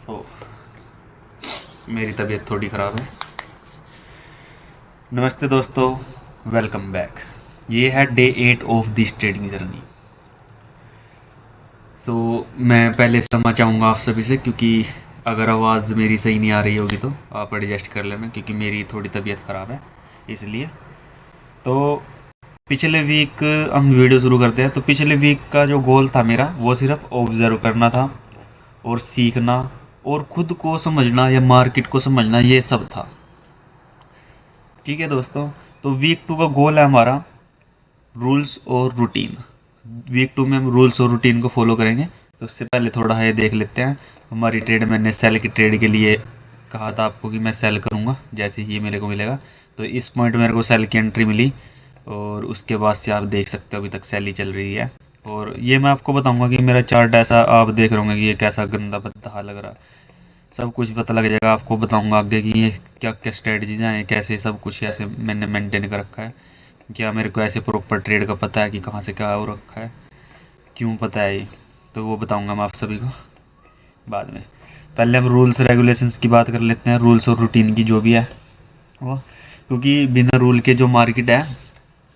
सो मेरी तबीयत थोड़ी ख़राब है। नमस्ते दोस्तों, वेलकम बैक। ये है day 8 of this trading journey. मैं पहले क्षमा चाहूँगा आप सभी से, क्योंकि अगर आवाज़ मेरी सही नहीं आ रही होगी तो आप एडजस्ट कर लेना, क्योंकि मेरी थोड़ी तबीयत ख़राब है इसलिए। तो पिछले वीक हम वीडियो शुरू करते हैं। तो पिछले वीक का जो गोल था मेरा, वो सिर्फ ऑब्ज़र्व करना था और सीखना और खुद को समझना या मार्केट को समझना, ये सब था। ठीक है दोस्तों। तो वीक 2 का गोल है हमारा रूल्स और रूटीन। वीक 2 में हम रूल्स और रूटीन को फॉलो करेंगे। तो उससे पहले थोड़ा है देख लेते हैं हमारी ट्रेड। मैंने सेल की ट्रेड के लिए कहा था आपको कि मैं सेल करूंगा जैसे ही मेरे को मिलेगा। तो इस पॉइंट मेरे को सेल की एंट्री मिली और उसके बाद से आप देख सकते हो अभी तक सेल ही चल रही है। और ये मैं आपको बताऊंगा कि मेरा चार्ट ऐसा आप देख रहे होंगे कि ये कैसा गंदा बद्दा लग रहा है। सब कुछ पता लग जाएगा आपको, बताऊंगा आगे कि ये क्या क्या स्ट्रेटजीज हैं, कैसे सब कुछ ऐसे मैंने मेंटेन कर रखा है। क्या मेरे को ऐसे प्रॉपर ट्रेड का पता है कि कहाँ से क्या हो रखा है, क्यों पता है ये, तो वो बताऊंगा मैं आप सभी को बाद में। पहले हम रूल्स रेगुलेशंस की बात कर लेते हैं, रूल्स और रूटीन की जो भी है वो। क्योंकि बिना रूल के जो मार्केट है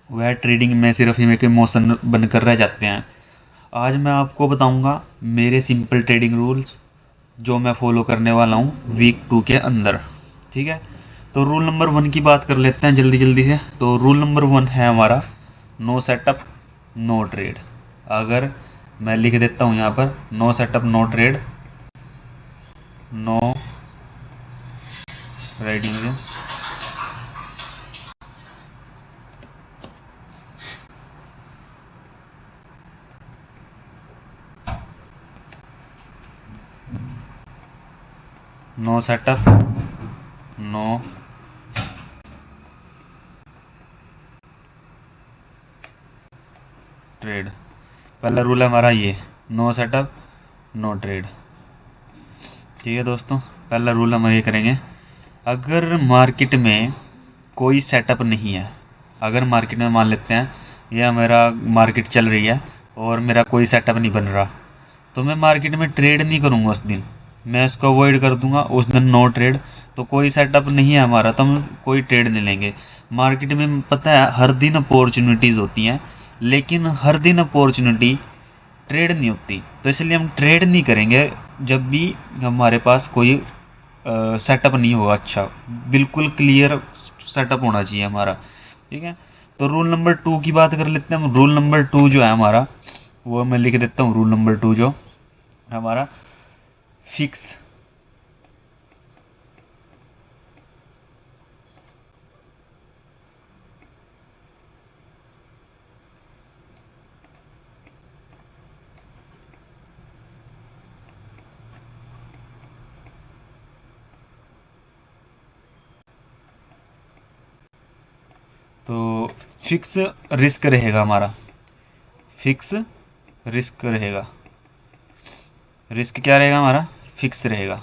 वह ट्रेडिंग में सिर्फ ही के इमोशन बनकर रह जाते हैं। आज मैं आपको बताऊंगा मेरे सिंपल ट्रेडिंग रूल्स जो मैं फॉलो करने वाला हूँ वीक 2 के अंदर। ठीक है। तो रूल नंबर 1 की बात कर लेते हैं जल्दी जल्दी से। तो रूल नंबर 1 है हमारा नो सेटअप नो ट्रेड। अगर मैं लिख देता हूँ यहाँ पर no setup no trade, no writing, no setup no trade. पहला रूल है हमारा ये, नो सेटअप नो ट्रेड। ठीक है दोस्तों, पहला रूल हम ये करेंगे। अगर मार्केट में कोई सेटअप नहीं है, अगर मार्केट में मान लेते हैं या मेरा मार्केट चल रही है और मेरा कोई सेटअप नहीं बन रहा, तो मैं मार्केट में ट्रेड नहीं करूँगा उस दिन। मैं इसको अवॉइड कर दूंगा उस दिन, नो ट्रेड। तो कोई सेटअप नहीं है हमारा तो हम कोई ट्रेड नहीं लेंगे। मार्केट में पता है हर दिन अपॉर्चुनिटीज़ होती हैं, लेकिन हर दिन अपॉर्चुनिटी ट्रेड नहीं होती। तो इसलिए हम ट्रेड नहीं करेंगे जब भी हमारे पास कोई सेटअप नहीं होगा। अच्छा, बिल्कुल क्लियर सेटअप होना चाहिए हमारा। ठीक है। तो रूल नंबर 2 की बात कर लेते हैं हम। रूल नंबर 2 जो है हमारा, वो मैं लिख देता हूँ। रूल नंबर 2 जो हमारा फिक्स तो फिक्स रिस्क रहेगा हमारा। फिक्स रिस्क रहेगा। रिस्क क्या रहेगा हमारा? फिक्स रहेगा।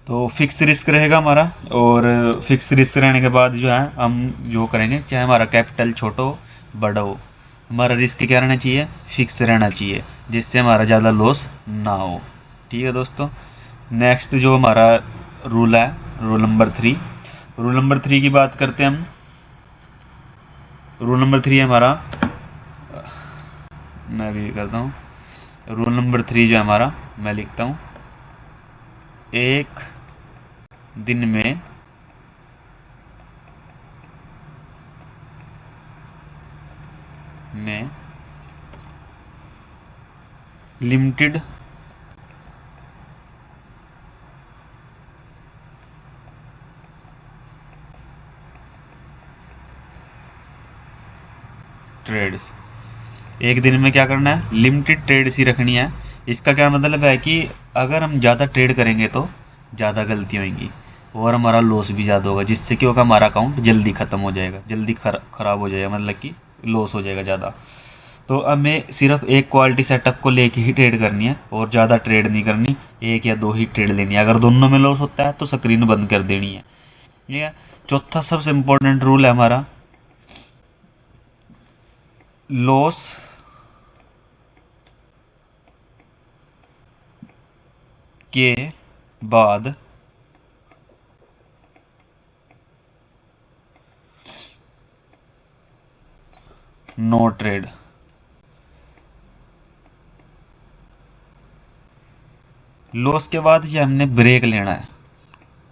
तो फिक्स रिस्क रहेगा हमारा। और फिक्स रिस्क रहने के बाद जो है हम जो करेंगे, चाहे हमारा कैपिटल छोटा हो बड़ा हो, हमारा रिस्क क्या रहना चाहिए? फिक्स रहना चाहिए, जिससे हमारा ज़्यादा लॉस ना हो। ठीक है दोस्तों। नेक्स्ट जो हमारा रूल है, रूल नंबर 3। रूल नंबर 3 की बात करते हैं हम। रूल नंबर 3 है हमारा, मैं भी करता हूँ। रूल नंबर 3 जो है हमारा, मैं लिखता हूँ, एक दिन में लिमिटेड ट्रेड्स। एक दिन में क्या करना है? लिमिटेड ट्रेड्स ही रखनी है। इसका क्या मतलब है कि अगर हम ज़्यादा ट्रेड करेंगे तो ज़्यादा गलती होंगी और हमारा लॉस भी ज़्यादा होगा, जिससे कि होगा हमारा अकाउंट जल्दी ख़त्म हो जाएगा, जल्दी ख़राब हो जाएगा, मतलब कि लॉस हो जाएगा ज़्यादा। तो हमें सिर्फ एक क्वालिटी सेटअप को लेके ही ट्रेड करनी है और ज़्यादा ट्रेड नहीं करनी। एक या दो ही ट्रेड लेनी है। अगर दोनों में लॉस होता है तो स्क्रीन बंद कर देनी है। ठीक है। चौथा सबसे इम्पोर्टेंट रूल है हमारा, लॉस के बाद नो ट्रेड। लॉस के बाद ये हमने ब्रेक लेना है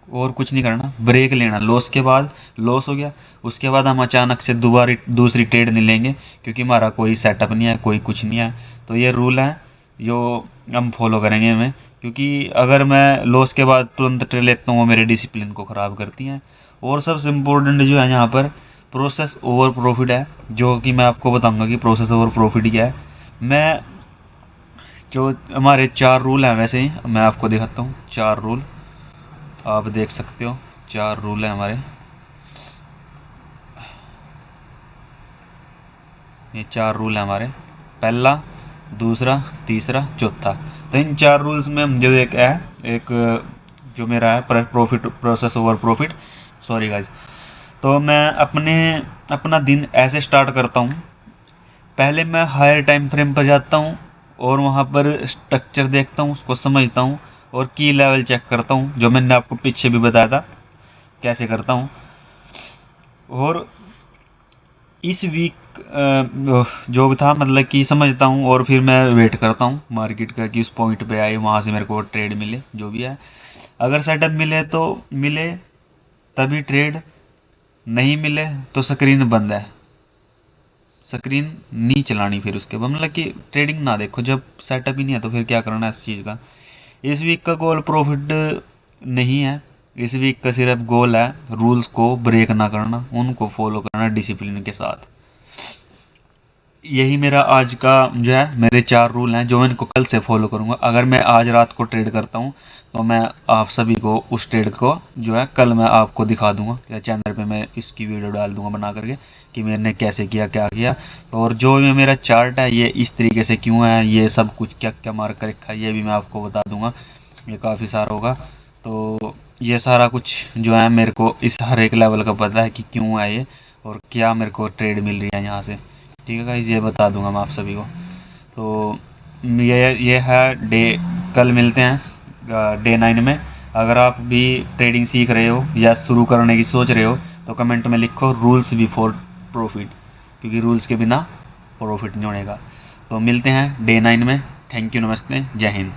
और कुछ नहीं करना, ब्रेक लेना। लॉस के बाद लॉस हो गया, उसके बाद हम अचानक से दोबारा दूसरी ट्रेड नहीं लेंगे क्योंकि हमारा कोई सेटअप नहीं है, कोई कुछ नहीं है। तो ये रूल है जो हम फॉलो करेंगे हमें, क्योंकि अगर मैं लॉस के बाद तुरंत ट्रेड लेता हूँ वो मेरे डिसिप्लिन को ख़राब करती हैं। और सबसे इम्पोर्टेंट जो है यहाँ पर प्रोसेस ओवर प्रॉफिट है, जो कि मैं आपको बताऊंगा कि प्रोसेस ओवर प्रॉफिट क्या है। मैं जो हमारे 4 रूल हैं, वैसे ही मैं आपको दिखाता हूँ 4 रूल, आप देख सकते हो 4 रूल हैं हमारे। ये 4 रूल हैं हमारे, पहला, दूसरा, तीसरा, चौथा। तो इन 4 रूल्स में जो एक जो मेरा है profit, process over profit, sorry guys. तो मैं अपना दिन ऐसे स्टार्ट करता हूँ। पहले मैं हायर टाइम फ्रेम पर जाता हूँ और वहाँ पर स्ट्रक्चर देखता हूँ, उसको समझता हूँ और की लेवल चेक करता हूँ, जो मैंने आपको पीछे भी बताया था कैसे करता हूँ। और इस वीक जो भी था, मतलब कि समझता हूँ और फिर मैं वेट करता हूँ मार्केट का कि उस पॉइंट पे आए, वहाँ से मेरे को ट्रेड मिले, जो भी है। अगर सेटअप मिले तो मिले तभी ट्रेड, नहीं मिले तो स्क्रीन बंद है, स्क्रीन नहीं चलानी फिर उसके बाद, मतलब कि ट्रेडिंग ना देखो। जब सेटअप ही नहीं है तो फिर क्या करना है इस चीज़ का। इस वीक का गोल प्रॉफिट नहीं है, इस वीक का सिर्फ गोल है रूल्स को ब्रेक ना करना, उनको फॉलो करना डिसिप्लिन के साथ। यही मेरा आज का जो है, मेरे 4 रूल हैं जो मैं इनको कल से फॉलो करूँगा। अगर मैं आज रात को ट्रेड करता हूँ तो मैं आप सभी को उस ट्रेड को जो है कल मैं आपको दिखा दूंगा, या चैनल पे मैं इसकी वीडियो डाल दूंगा बना करके कि मैंने कैसे किया, क्या किया। और जो ये मेरा चार्ट है ये इस तरीके से क्यों है, ये सब कुछ क्या क्या मार्क कर रखा है, ये भी मैं आपको बता दूंगा। ये काफ़ी सारा होगा, तो ये सारा कुछ जो है मेरे को इस हर एक लेवल का पता है कि क्यों है ये और क्या मेरे को ट्रेड मिल रही है यहाँ से। ठीक है गाइस, ये बता दूंगा मैं आप सभी को। तो ये है डे, कल मिलते हैं डे 9 में। अगर आप भी ट्रेडिंग सीख रहे हो या शुरू करने की सोच रहे हो तो कमेंट में लिखो रूल्स बिफोर प्रॉफिट, क्योंकि रूल्स के बिना प्रॉफिट नहीं होने का। तो मिलते हैं डे 9 में। थैंक यू, नमस्ते, जय हिंद।